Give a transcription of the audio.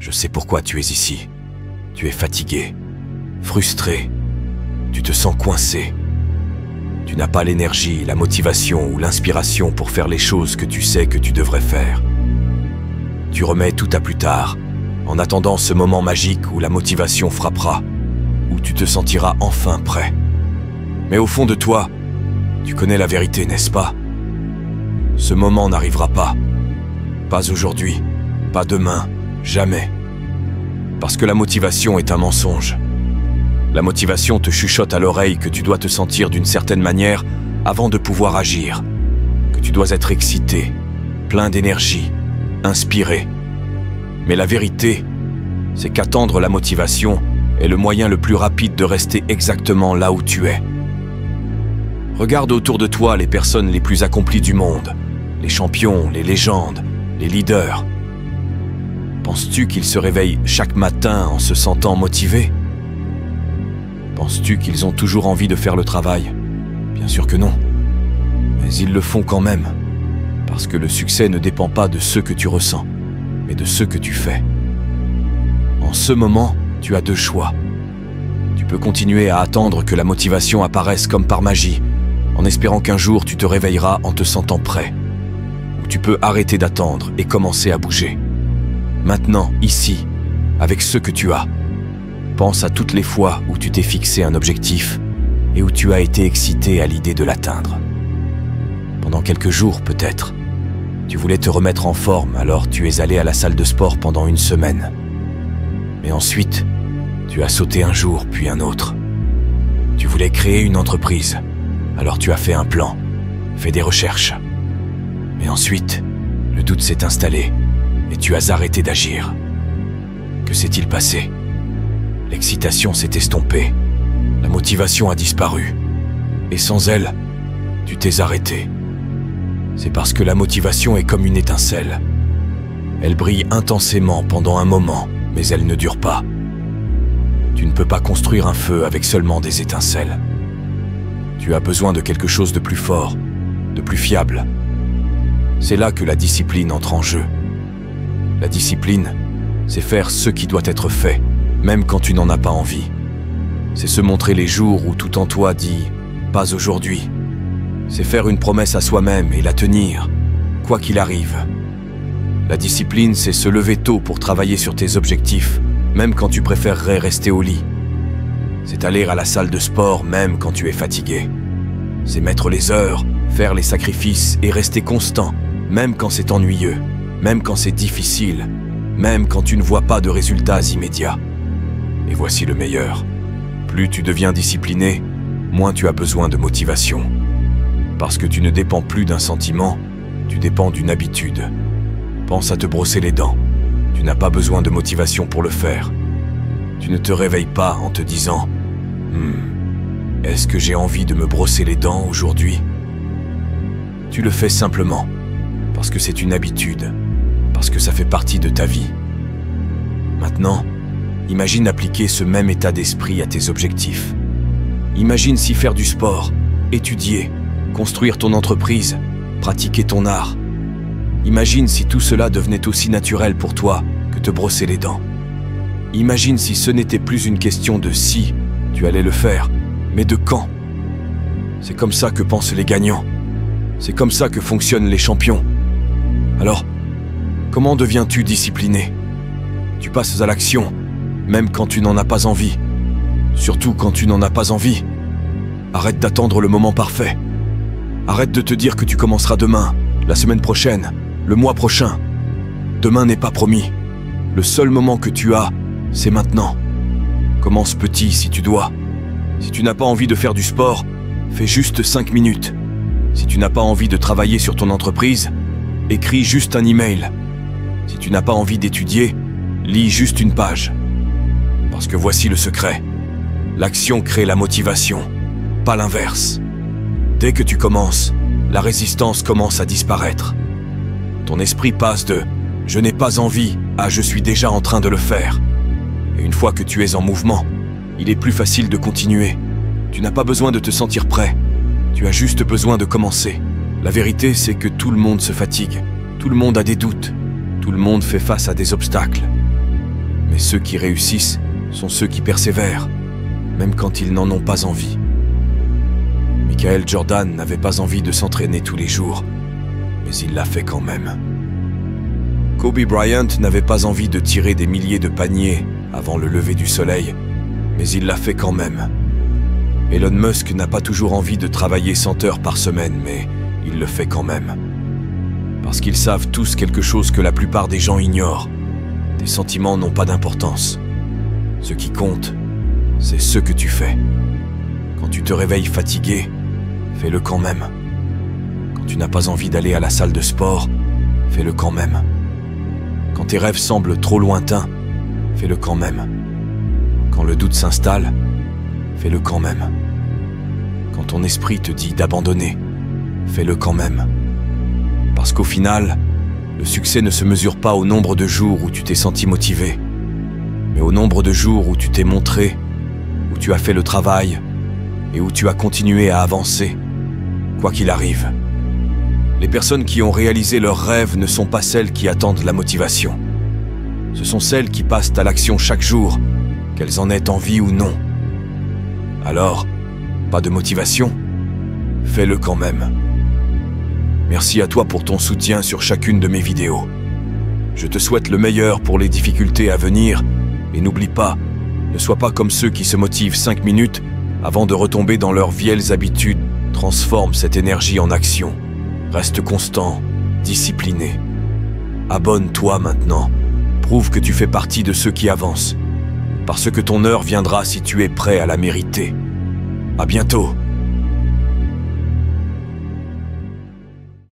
Je sais pourquoi tu es ici. Tu es fatigué, frustré, tu te sens coincé. Tu n'as pas l'énergie, la motivation ou l'inspiration pour faire les choses que tu sais que tu devrais faire. Tu remets tout à plus tard, en attendant ce moment magique où la motivation frappera, où tu te sentiras enfin prêt. Mais au fond de toi, tu connais la vérité, n'est-ce pas? Ce moment n'arrivera pas. Pas aujourd'hui, pas demain, jamais. Parce que la motivation est un mensonge. La motivation te chuchote à l'oreille que tu dois te sentir d'une certaine manière avant de pouvoir agir, que tu dois être excité, plein d'énergie, inspiré. Mais la vérité, c'est qu'attendre la motivation est le moyen le plus rapide de rester exactement là où tu es. Regarde autour de toi les personnes les plus accomplies du monde, les champions, les légendes, les leaders. Penses-tu qu'ils se réveillent chaque matin en se sentant motivés? Penses-tu qu'ils ont toujours envie de faire le travail? Bien sûr que non. Mais ils le font quand même. Parce que le succès ne dépend pas de ce que tu ressens, mais de ce que tu fais. En ce moment, tu as deux choix. Tu peux continuer à attendre que la motivation apparaisse comme par magie, en espérant qu'un jour tu te réveilleras en te sentant prêt. Ou tu peux arrêter d'attendre et commencer à bouger. Maintenant, ici, avec ce que tu as. Pense à toutes les fois où tu t'es fixé un objectif et où tu as été excité à l'idée de l'atteindre. Pendant quelques jours, peut-être, tu voulais te remettre en forme, alors tu es allé à la salle de sport pendant une semaine. Mais ensuite, tu as sauté un jour puis un autre. Tu voulais créer une entreprise, alors tu as fait un plan, fait des recherches. Mais ensuite, le doute s'est installé et tu as arrêté d'agir. Que s'est-il passé? L'excitation s'est estompée, la motivation a disparu. Et sans elle, tu t'es arrêté. C'est parce que la motivation est comme une étincelle. Elle brille intensément pendant un moment, mais elle ne dure pas. Tu ne peux pas construire un feu avec seulement des étincelles. Tu as besoin de quelque chose de plus fort, de plus fiable. C'est là que la discipline entre en jeu. La discipline, c'est faire ce qui doit être fait, même quand tu n'en as pas envie. C'est se montrer les jours où tout en toi dit « pas aujourd'hui ». C'est faire une promesse à soi-même et la tenir, quoi qu'il arrive. La discipline, c'est se lever tôt pour travailler sur tes objectifs, même quand tu préférerais rester au lit. C'est aller à la salle de sport même quand tu es fatigué. C'est mettre les heures, faire les sacrifices et rester constant, même quand c'est ennuyeux, même quand c'est difficile, même quand tu ne vois pas de résultats immédiats. Et voici le meilleur. Plus tu deviens discipliné, moins tu as besoin de motivation. Parce que tu ne dépends plus d'un sentiment, tu dépends d'une habitude. Pense à te brosser les dents. Tu n'as pas besoin de motivation pour le faire. Tu ne te réveilles pas en te disant « Est-ce que j'ai envie de me brosser les dents aujourd'hui ?» Tu le fais simplement, parce que c'est une habitude, parce que ça fait partie de ta vie. Maintenant, imagine appliquer ce même état d'esprit à tes objectifs. Imagine si faire du sport, étudier, construire ton entreprise, pratiquer ton art. Imagine si tout cela devenait aussi naturel pour toi que te brosser les dents. Imagine si ce n'était plus une question de si tu allais le faire, mais de quand. C'est comme ça que pensent les gagnants. C'est comme ça que fonctionnent les champions. Alors, comment deviens-tu discipliné? Tu passes à l'action, même quand tu n'en as pas envie. Surtout quand tu n'en as pas envie. Arrête d'attendre le moment parfait. Arrête de te dire que tu commenceras demain, la semaine prochaine, le mois prochain. Demain n'est pas promis. Le seul moment que tu as, c'est maintenant. Commence petit si tu dois. Si tu n'as pas envie de faire du sport, fais juste 5 minutes. Si tu n'as pas envie de travailler sur ton entreprise, écris juste un email. Si tu n'as pas envie d'étudier, lis juste une page. Parce que voici le secret. L'action crée la motivation, pas l'inverse. Dès que tu commences, la résistance commence à disparaître. Ton esprit passe de « je n'ai pas envie » à « je suis déjà en train de le faire ». Et une fois que tu es en mouvement, il est plus facile de continuer. Tu n'as pas besoin de te sentir prêt. Tu as juste besoin de commencer. La vérité, c'est que tout le monde se fatigue. Tout le monde a des doutes. Tout le monde fait face à des obstacles. Mais ceux qui réussissent sont ceux qui persévèrent, même quand ils n'en ont pas envie. Michael Jordan n'avait pas envie de s'entraîner tous les jours, mais il l'a fait quand même. Kobe Bryant n'avait pas envie de tirer des milliers de paniers avant le lever du soleil, mais il l'a fait quand même. Elon Musk n'a pas toujours envie de travailler 100 heures par semaine, mais il le fait quand même. Parce qu'ils savent tous quelque chose que la plupart des gens ignorent. Tes sentiments n'ont pas d'importance. Ce qui compte, c'est ce que tu fais. Quand tu te réveilles fatigué, fais-le quand même. Quand tu n'as pas envie d'aller à la salle de sport, fais-le quand même. Quand tes rêves semblent trop lointains, fais-le quand même. Quand le doute s'installe, fais-le quand même. Quand ton esprit te dit d'abandonner, fais-le quand même. Parce qu'au final, le succès ne se mesure pas au nombre de jours où tu t'es senti motivé, mais au nombre de jours où tu t'es montré, où tu as fait le travail et où tu as continué à avancer, quoi qu'il arrive. Les personnes qui ont réalisé leurs rêves ne sont pas celles qui attendent la motivation. Ce sont celles qui passent à l'action chaque jour, qu'elles en aient envie ou non. Alors, pas de motivation? Fais-le quand même. Merci à toi pour ton soutien sur chacune de mes vidéos. Je te souhaite le meilleur pour les difficultés à venir et n'oublie pas, ne sois pas comme ceux qui se motivent 5 minutes avant de retomber dans leurs vieilles habitudes. Transforme cette énergie en action. Reste constant, discipliné. Abonne-toi maintenant. Prouve que tu fais partie de ceux qui avancent. Parce que ton heure viendra si tu es prêt à la mériter. À bientôt.